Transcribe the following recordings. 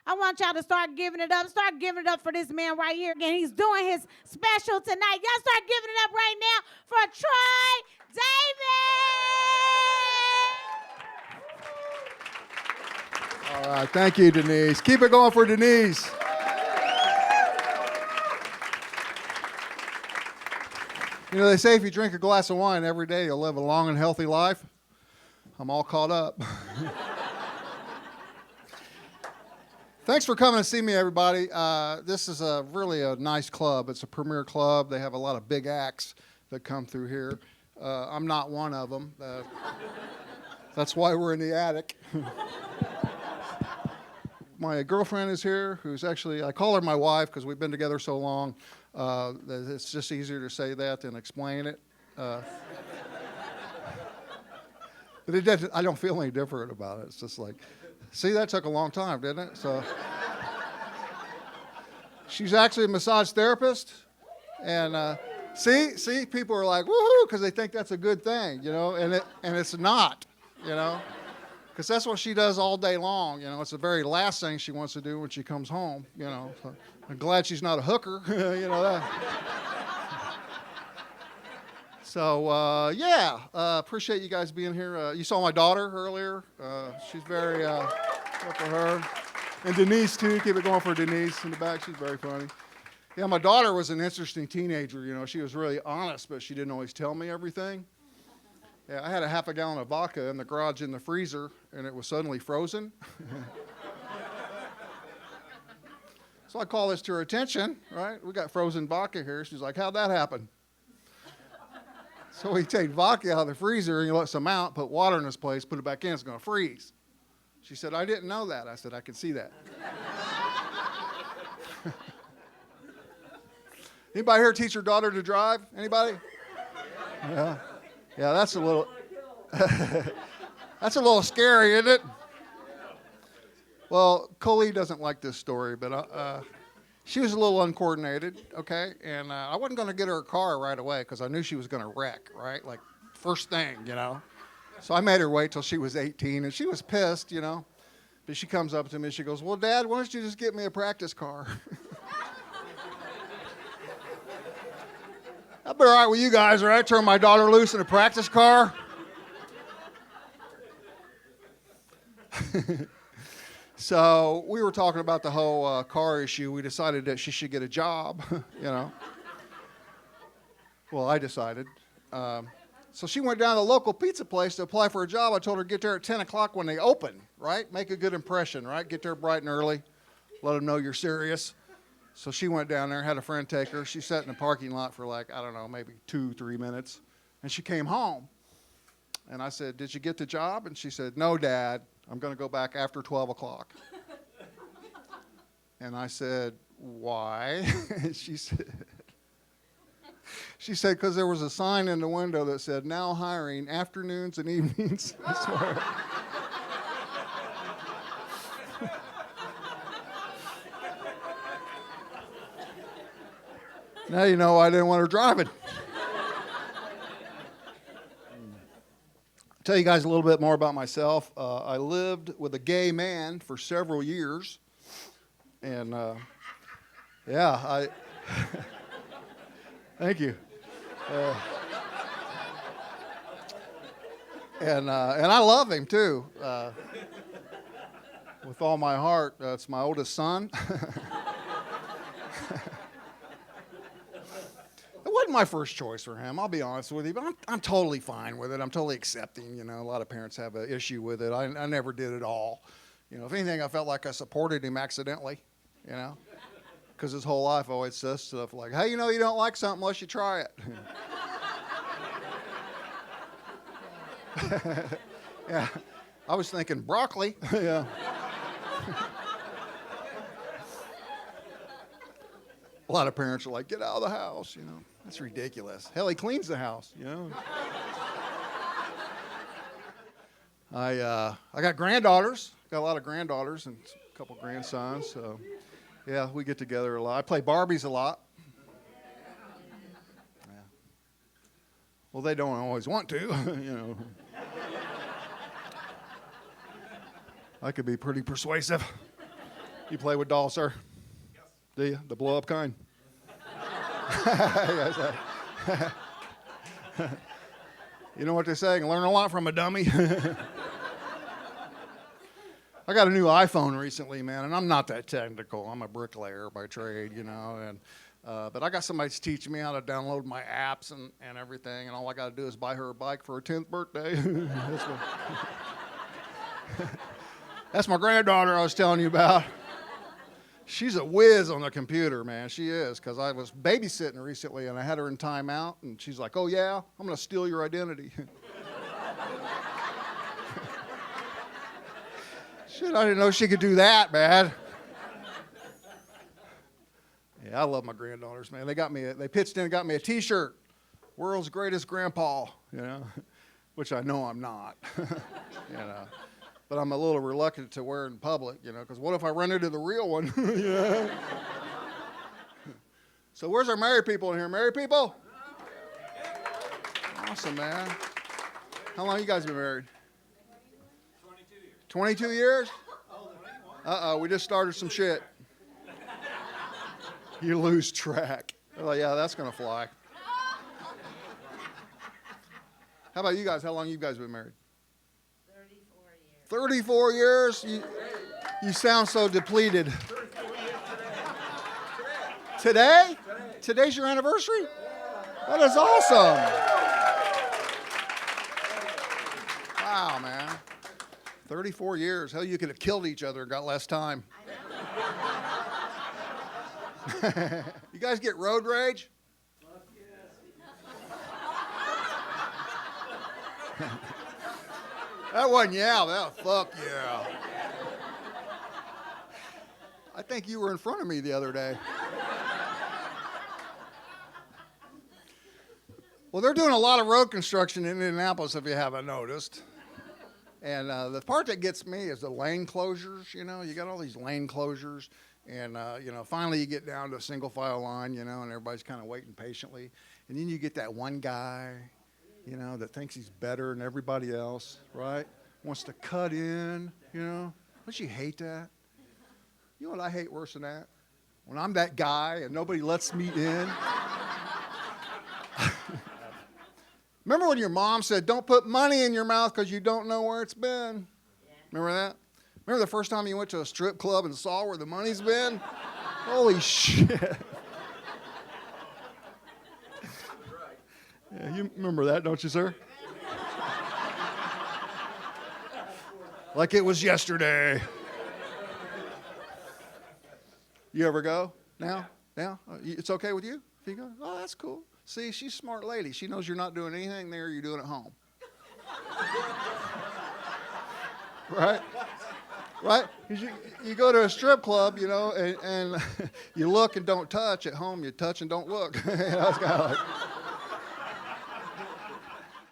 I want y'all to start giving it up. Start giving it up for this man right here. Again, he's doing his special tonight. Y'all start giving it up right now for Troy Davis. All right, thank you, Denise. Keep it going for Denise. You know, they say if you drink a glass of wine every day, you'll live a long and healthy life. I'm all caught up. Thanks for coming to see me, everybody. This is really a nice club. It's a premier club. They have a lot of big acts that come through here. I'm not one of them. That's why we're in the attic. My girlfriend is here, who's actually, I call her my wife because we've been together so long. It's just easier to say that than explain it. But I don't feel any different about it. It's just like, see, that took a long time, didn't it? So she's actually a massage therapist. And see, people are like, woohoo, because they think that's a good thing, you know, and it's not, you know. Because that's what she does all day long, you know. It's the very last thing she wants to do when she comes home, you know. So I'm glad she's not a hooker, you know that. So, yeah, appreciate you guys being here. You saw my daughter earlier. She's very, good for her. And Denise, too. Keep it going for Denise in the back. She's very funny. Yeah, my daughter was an interesting teenager, you know. She was really honest, but she didn't always tell me everything. Yeah, I had a half a gallon of vodka in the garage in the freezer, and it was suddenly frozen. So I call this to her attention, right? We got frozen vodka here. She's like, how'd that happen? So we take vodka out of the freezer, and you let some out, put water in this place, put it back in, it's going to freeze. She said, I didn't know that. I said, I can see that. Anybody here teach your daughter to drive? Anybody? Yeah. Yeah, that's a little that's a little scary, isn't it? Well, Coley doesn't like this story, but she was a little uncoordinated, okay? And I wasn't going to get her a car right away because I knew she was going to wreck, right? Like, first thing, you know? So I made her wait till she was 18, and she was pissed, you know? But she comes up to me and she goes, well, Dad, why don't you just get me a practice car? That'd be all right with you guys, right? Turn my daughter loose in a practice car. So we were talking about the whole car issue. We decided that she should get a job, you know. Well, I decided. So she went down to the local pizza place to apply for a job. I told her to get there at 10 o'clock when they open, right? Make a good impression, right? Get there bright and early. Let them know you're serious. So she went down there, had a friend take her. She sat in the parking lot for like, I don't know, maybe 2-3 minutes. And she came home. And I said, did you get the job? And she said, no, Dad. I'm going to go back after 12 o'clock. And I said, why? She said, because there was a sign in the window that said, now hiring afternoons and evenings. I swear. Now you know I didn't want her driving. I'll tell you guys a little bit more about myself. I lived with a gay man for several years. And, yeah, thank you. And I love him, too, with all my heart. It's my oldest son. It wasn't my first choice for him, I'll be honest with you, but I'm totally fine with it. I'm totally accepting, you know. A lot of parents have an issue with it. I never did at all. You know, if anything, I felt like I supported him accidentally, you know, because his whole life always says stuff like, hey, you know, you don't like something unless you try it. Yeah, I was thinking broccoli. Yeah. A lot of parents are like, get out of the house, you know. That's ridiculous. Hell, he cleans the house, you know. I got granddaughters. Got a lot of granddaughters and a couple grandsons. So, yeah, we get together a lot. I play Barbies a lot. Yeah. Well, they don't always want to, you know. I could be pretty persuasive. You play with dolls, sir? Yes. Do you? The blow-up kind? Yes, you know what they say? Learn a lot from a dummy. I got a new iPhone recently, man, and I'm not that technical. I'm a bricklayer by trade, you know, and but I got somebody that's teaching me how to download my apps and everything, and all I got to do is buy her a bike for her 10th birthday. That's my granddaughter I was telling you about. She's a whiz on the computer, man. She is, because I was babysitting recently, and I had her in timeout, and she's like, oh, yeah, I'm going to steal your identity. Shit, I didn't know she could do that, man. Yeah, I love my granddaughters, man. They pitched in and got me a T-shirt, world's greatest grandpa, you know, which I know I'm not, you know. But I'm a little reluctant to wear it in public, you know, because what if I run into the real one, you know? So where's our married people in here? Married people? Awesome, man. How long you guys been married? 22 years? Uh-oh, we just started some shit. You lose track. Oh, yeah, that's going to fly. How about you guys? How long you guys been married? 34 years? You sound so depleted. Today? Today's your anniversary? That is awesome. Wow, man. 34 years. Hell, you could have killed each other and got less time. You guys get road rage? That wasn't yeah, that fuck yeah. I think you were in front of me the other day. Well, they're doing a lot of road construction in Indianapolis, if you haven't noticed. And the part that gets me is the lane closures, you know. You got all these lane closures, and, you know, finally you get down to a single file line, you know, and everybody's kind of waiting patiently. And then you get that one guy, you know, that thinks he's better than everybody else, right? Wants to cut in, you know. Don't you hate that? You know what I hate worse than that? When I'm that guy and nobody lets me in. Remember when your mom said, don't put money in your mouth because you don't know where it's been? Remember that? Remember the first time you went to a strip club and saw where the money's been? Holy shit. Yeah, you remember that, don't you, sir? Like it was yesterday. You ever go now? Now? It's okay with you? If you go, oh, that's cool. See, she's a smart lady. She knows you're not doing anything there, you're doing it at home. Right? Right? You go to a strip club, you know, and you look and don't touch. At home, you touch and don't look. You know, it's kind of like...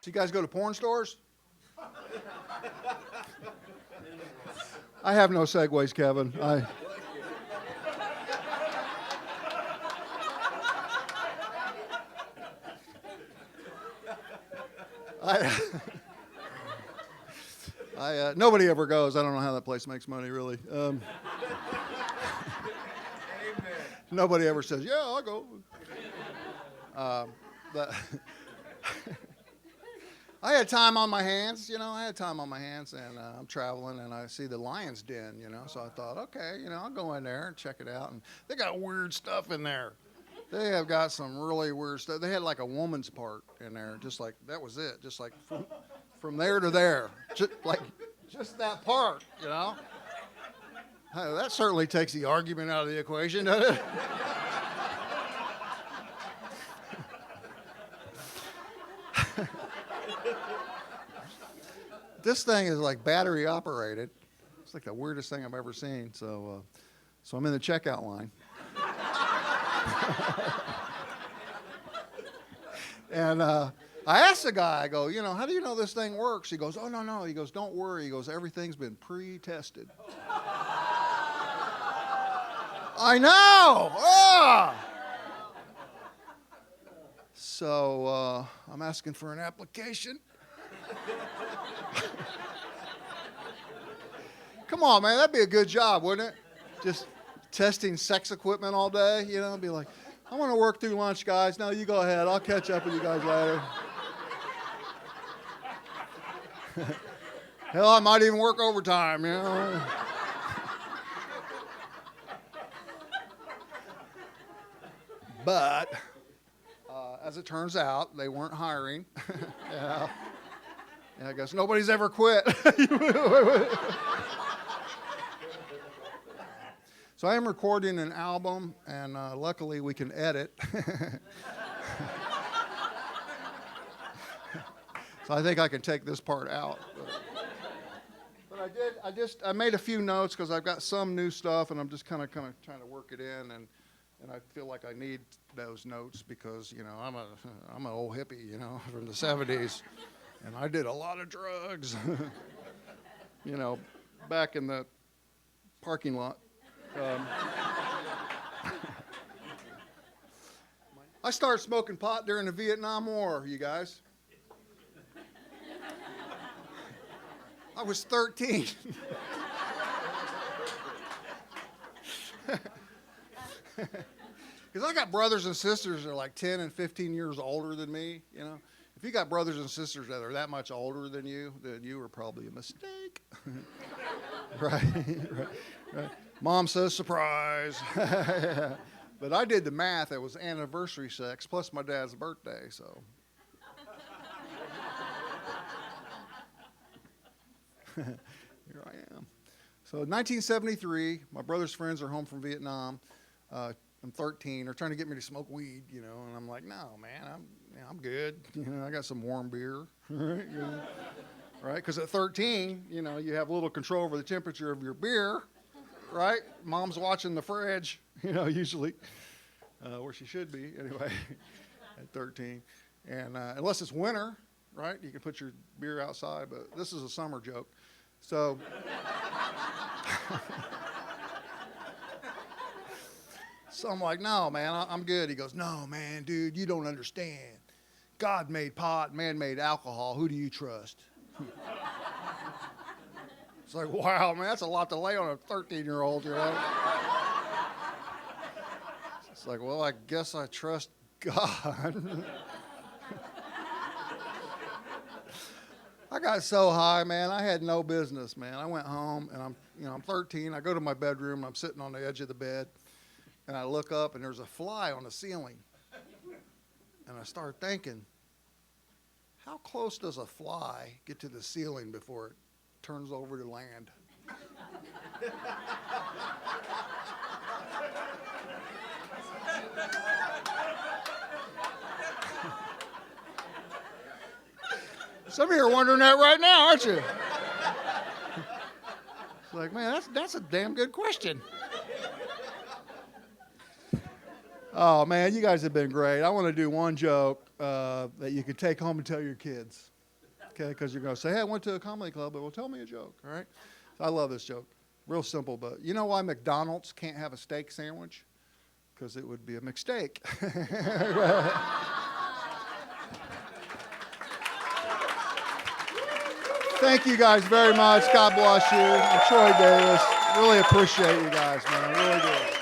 So you guys go to porn stores? I have no segues, Kevin. Nobody ever goes. I don't know how that place makes money, really. Nobody ever says, yeah, I'll go. But I had time on my hands, you know. I had time on my hands, and I'm traveling, and I see the Lion's Den, you know. So I thought, okay, you know, I'll go in there and check it out. And they got weird stuff in there. They have got some really weird stuff. They had like a woman's part in there, just like, that was it. Just like from there to there. Just that part, you know. That certainly takes the argument out of the equation, doesn't it? This thing is like battery operated. It's like the weirdest thing I've ever seen. So I'm in the checkout line. And I asked the guy, I go, you know, how do you know this thing works? He goes, oh, no. He goes, don't worry. He goes, everything's been pre-tested. I know. Ah! So I'm asking for an application. Come on, man. That'd be a good job, wouldn't it? just testing sex equipment all day, you know, be like, I want to work through lunch, guys. No, you go ahead. I'll catch up with you guys later. Hell, I might even work overtime, you know. But as it turns out, they weren't hiring. Yeah. Yeah, I guess nobody's ever quit. So I am recording an album, and luckily we can edit. So I think I can take this part out. But I made a few notes because I've got some new stuff, and I'm just kind of trying to work it in, and I feel like I need those notes because, you know, I'm an old hippie, you know, from the 70s, and I did a lot of drugs, you know, back in the parking lot. I started smoking pot during the Vietnam War, you guys. I was 13. Because I got brothers and sisters that are like 10 and 15 years older than me, you know. If you got brothers and sisters that are that much older than you, then you were probably a mistake. Right. Mom says surprise. But I did the math. It was anniversary sex plus my dad's birthday, so. Here I am. So 1973, my brother's friends are home from Vietnam. I'm 13. They're trying to get me to smoke weed, you know, and I'm like, no, man, I'm good. You know, I got some warm beer, right? You know, right? Because at 13, you know, you have a little control over the temperature of your beer, right? Mom's watching the fridge, you know, usually, where she should be anyway, at 13. And unless it's winter, right, you can put your beer outside, but this is a summer joke. So, so I'm like, no, man, I'm good. He goes, no, man, dude, you don't understand. God made pot, man made alcohol. Who do you trust? It's like, wow, man, that's a lot to lay on a 13-year-old, you know? It's like, well, I guess I trust God. I got so high, man, I had no business, man. I went home, and I'm 13. I go to my bedroom, I'm sitting on the edge of the bed, and I look up, and there's a fly on the ceiling. And I start thinking, how close does a fly get to the ceiling before it turns over to land? Some of you are wondering that right now, aren't you? It's like, man, that's a damn good question. Oh, man, you guys have been great. I want to do one joke that you can take home and tell your kids, okay? Because you're going to say, hey, I went to a comedy club, but well, tell me a joke, all right? I love this joke. Real simple, but you know why McDonald's can't have a steak sandwich? Because it would be a mistake. Thank you guys very much. God bless you. I'm Troy Davis. Really appreciate you guys, man. I really do.